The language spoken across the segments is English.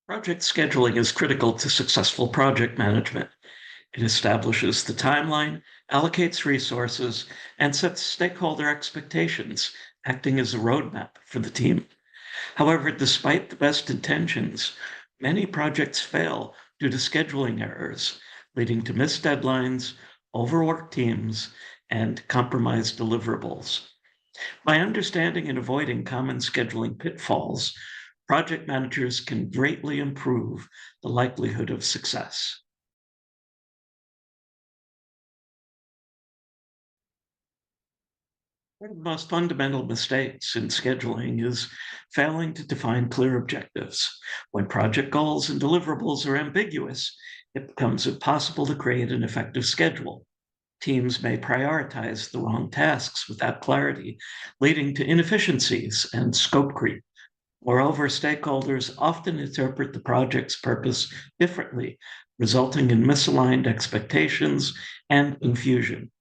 Project scheduling is critical to successful project management. It establishes the timeline, allocates resources, and sets stakeholder expectations, acting as a roadmap for the team. However, despite the best intentions, many projects fail due to scheduling errors, leading to missed deadlines, overworked teams, and compromised deliverables. By understanding and avoiding common scheduling pitfalls, project managers can greatly improve the likelihood of success. One of the most fundamental mistakes in scheduling is failing to define clear objectives. When project goals and deliverables are ambiguous, it becomes impossible to create an effective schedule. Teams may prioritize the wrong tasks without clarity, leading to inefficiencies and scope creep. Moreover, stakeholders often interpret the project's purpose differently, resulting in misaligned expectations and confusion.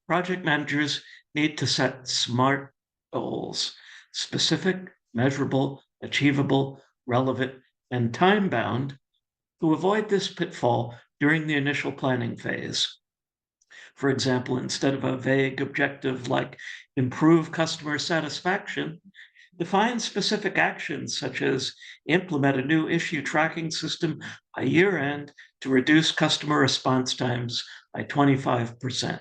Project managers need to set SMART goals: specific, measurable, achievable, relevant, and time bound to avoid this pitfall during the initial planning phase. For example, instead of a vague objective like improve customer satisfaction, define specific actions such as implement a new issue tracking system by year end to reduce customer response times by 25%.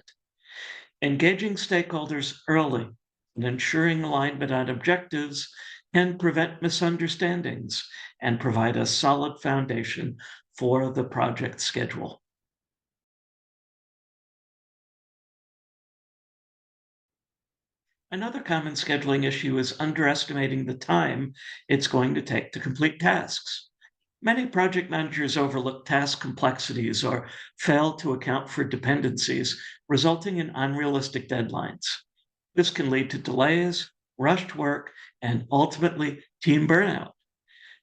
Engaging stakeholders early and ensuring alignment on objectives can prevent misunderstandings and provide a solid foundation for the project schedule. Another common scheduling issue is underestimating the time it's going to take to complete tasks. Many project managers overlook task complexities or fail to account for dependencies, resulting in unrealistic deadlines. This can lead to delays, rushed work, and ultimately team burnout.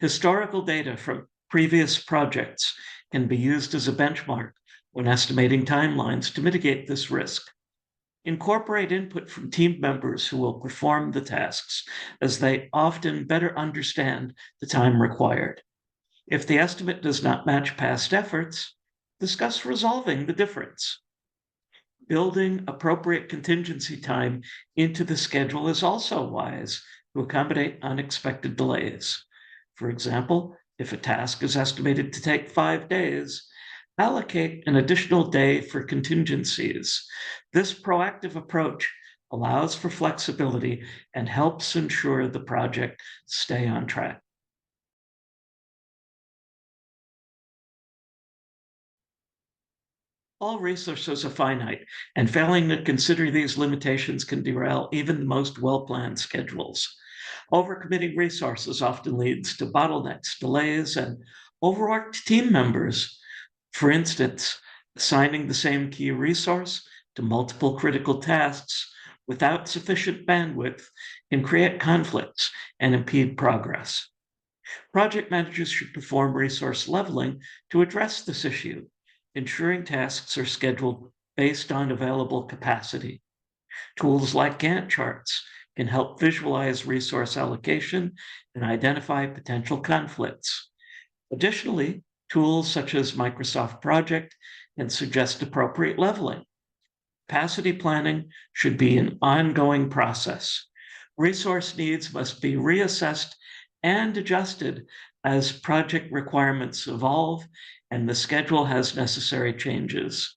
Historical data from previous projects can be used as a benchmark when estimating timelines to mitigate this risk. Incorporate input from team members who will perform the tasks, as they often better understand the time required. If the estimate does not match past efforts, discuss resolving the difference. Building appropriate contingency time into the schedule is also wise to accommodate unexpected delays. For example, if a task is estimated to take 5 days, allocate an additional day for contingencies. This proactive approach allows for flexibility and helps ensure the project stay on track. All resources are finite, and failing to consider these limitations can derail even the most well-planned schedules. Overcommitting resources often leads to bottlenecks, delays, and overworked team members. For instance, assigning the same key resource to multiple critical tasks without sufficient bandwidth can create conflicts and impede progress. Project managers should perform resource leveling to address this issue, ensuring tasks are scheduled based on available capacity. Tools like Gantt charts can help visualize resource allocation and identify potential conflicts. Additionally, tools such as Microsoft Project can suggest appropriate leveling. Capacity planning should be an ongoing process. Resource needs must be reassessed and adjusted as project requirements evolve and the schedule has necessary changes.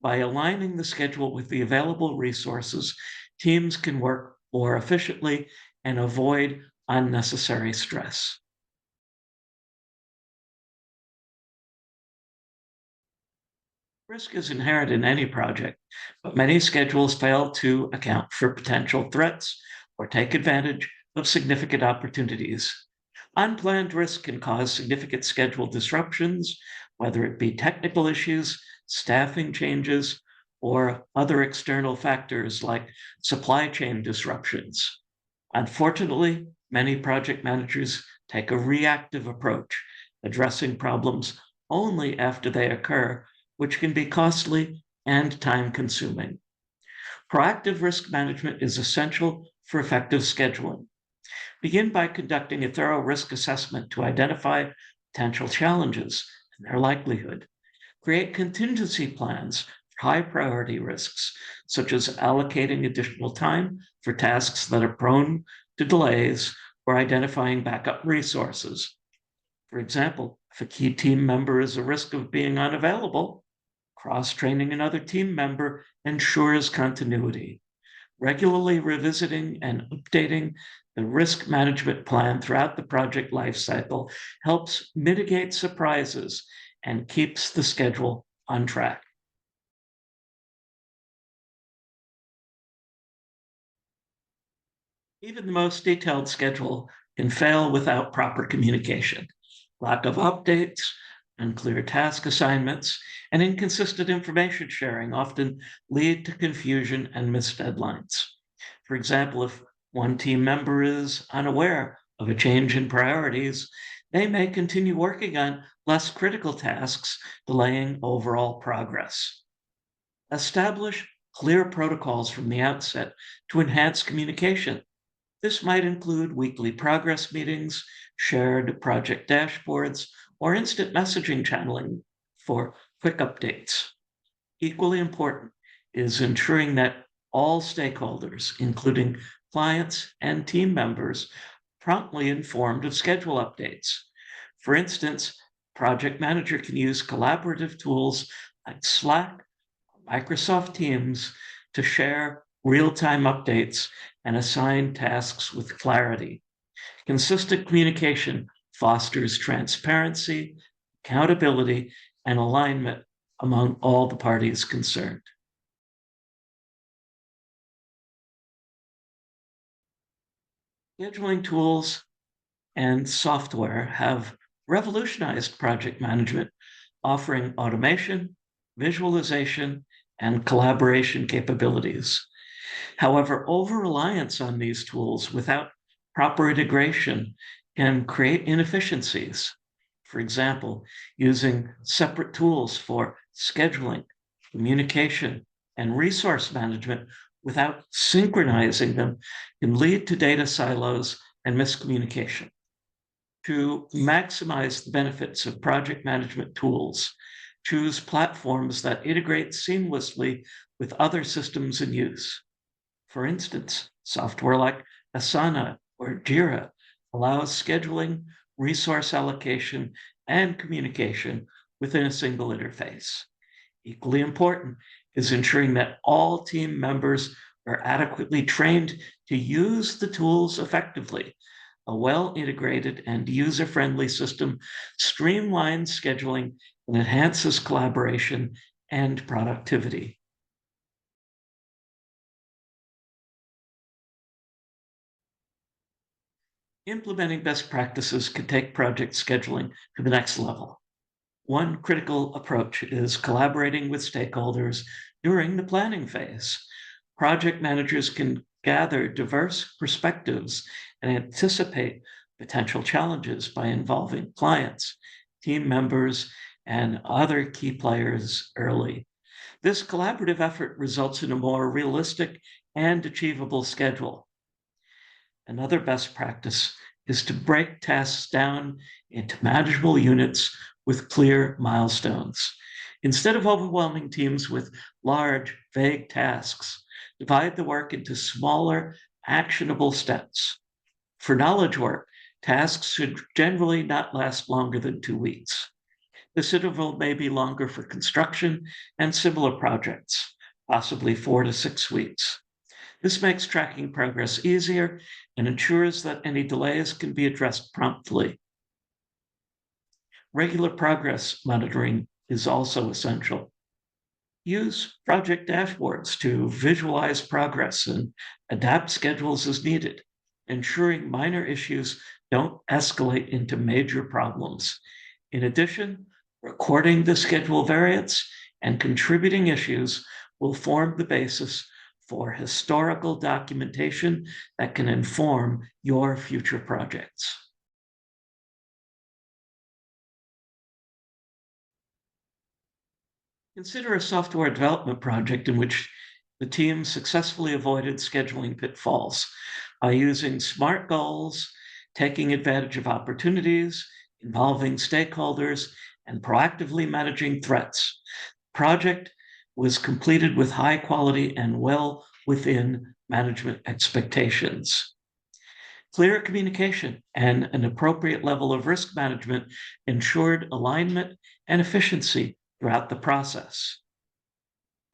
By aligning the schedule with the available resources, teams can work more efficiently and avoid unnecessary stress. Risk is inherent in any project, but many schedules fail to account for potential threats or take advantage of significant opportunities. Unplanned risk can cause significant schedule disruptions, whether it be technical issues, staffing changes, or other external factors like supply chain disruptions. Unfortunately, many project managers take a reactive approach, addressing problems only after they occur, which can be costly and time consuming. Proactive risk management is essential for effective scheduling. Begin by conducting a thorough risk assessment to identify potential challenges and their likelihood. Create contingency plans for high priority risks, such as allocating additional time for tasks that are prone to delays or identifying backup resources. For example, if a key team member is at risk of being unavailable, cross-training another team member ensures continuity. Regularly revisiting and updating the risk management plan throughout the project lifecycle helps mitigate surprises and keeps the schedule on track. Even the most detailed schedule can fail without proper communication. Lack of updates, unclear task assignments, and inconsistent information sharing often lead to confusion and missed deadlines. For example, if one team member is unaware of a change in priorities, they may continue working on less critical tasks, delaying overall progress. Establish clear protocols from the outset to enhance communication. This might include weekly progress meetings, shared project dashboards, or instant messaging channeling for quick updates. Equally important is ensuring that all stakeholders, including clients and team members, promptly informed of schedule updates. For instance, project manager can use collaborative tools like Slack or Microsoft Teams to share real-time updates and assign tasks with clarity. Consistent communication fosters transparency, accountability, and alignment among all the parties concerned. Scheduling tools and software have revolutionized project management, offering automation, visualization, and collaboration capabilities. However, over-reliance on these tools without proper integration can create inefficiencies. For example, using separate tools for scheduling, communication, and resource management without synchronizing them can lead to data silos and miscommunication. To maximize the benefits of project management tools, choose platforms that integrate seamlessly with other systems in use. For instance, software like Asana or Jira allows scheduling, resource allocation, and communication within a single interface. Equally important is ensuring that all team members are adequately trained to use the tools effectively. A well-integrated and user-friendly system streamlines scheduling and enhances collaboration and productivity. Implementing best practices can take project scheduling to the next level. One critical approach is collaborating with stakeholders during the planning phase. Project managers can gather diverse perspectives and anticipate potential challenges by involving clients, team members, and other key players early. This collaborative effort results in a more realistic and achievable schedule. Another best practice is to break tasks down into manageable units with clear milestones. Instead of overwhelming teams with large, vague tasks, divide the work into smaller, actionable steps. For knowledge work, tasks should generally not last longer than 2 weeks. This interval may be longer for construction and similar projects, possibly 4 to 6 weeks. This makes tracking progress easier and ensures that any delays can be addressed promptly. Regular progress monitoring is also essential. Use project dashboards to visualize progress and adapt schedules as needed, ensuring minor issues don't escalate into major problems. In addition, recording the schedule variance and contributing issues will form the basis for historical documentation that can inform your future projects. Consider a software development project in which The team successfully avoided scheduling pitfalls by using smart goals, taking advantage of opportunities, involving stakeholders, and proactively managing threats. The project was completed with high quality and well within management expectations. Clear communication and an appropriate level of risk management ensured alignment and efficiency throughout the process.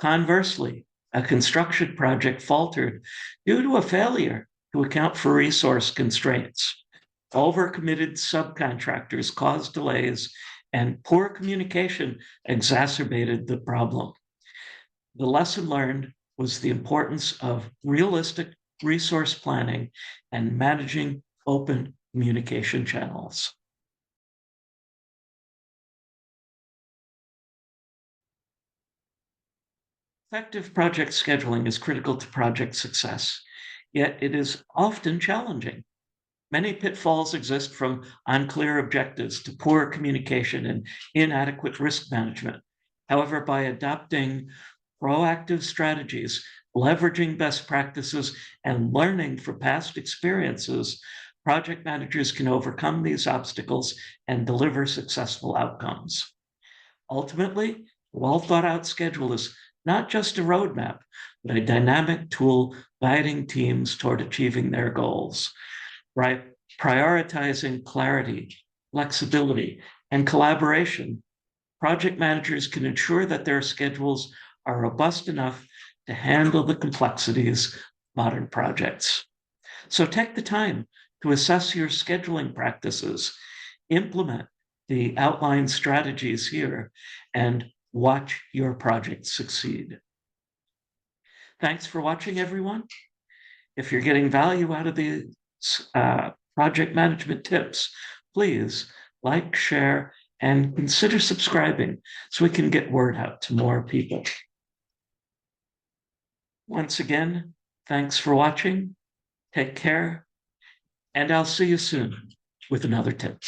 Conversely, a construction project faltered due to a failure to account for resource constraints. Overcommitted subcontractors caused delays, and poor communication exacerbated the problem. The lesson learned was the importance of realistic resource planning and managing open communication channels. Effective project scheduling is critical to project success, yet it is often challenging. Many pitfalls exist from unclear objectives to poor communication and inadequate risk management. However, by adopting proactive strategies, leveraging best practices, and learning from past experiences, project managers can overcome these obstacles and deliver successful outcomes. Ultimately, a well thought out schedule is not just a roadmap, but a dynamic tool guiding teams toward achieving their goals. Right? Prioritizing clarity, flexibility, and collaboration, project managers can ensure that their schedules are robust enough to handle the complexities of modern projects. So take the time to assess your scheduling practices, implement the outlined strategies here, and watch your project succeed. Thanks for watching, everyone. If you're getting value out of the project management tips, please like, share, and consider subscribing so we can get word out to more people. Once again, thanks for watching. Take care, and I'll see you soon with another tip.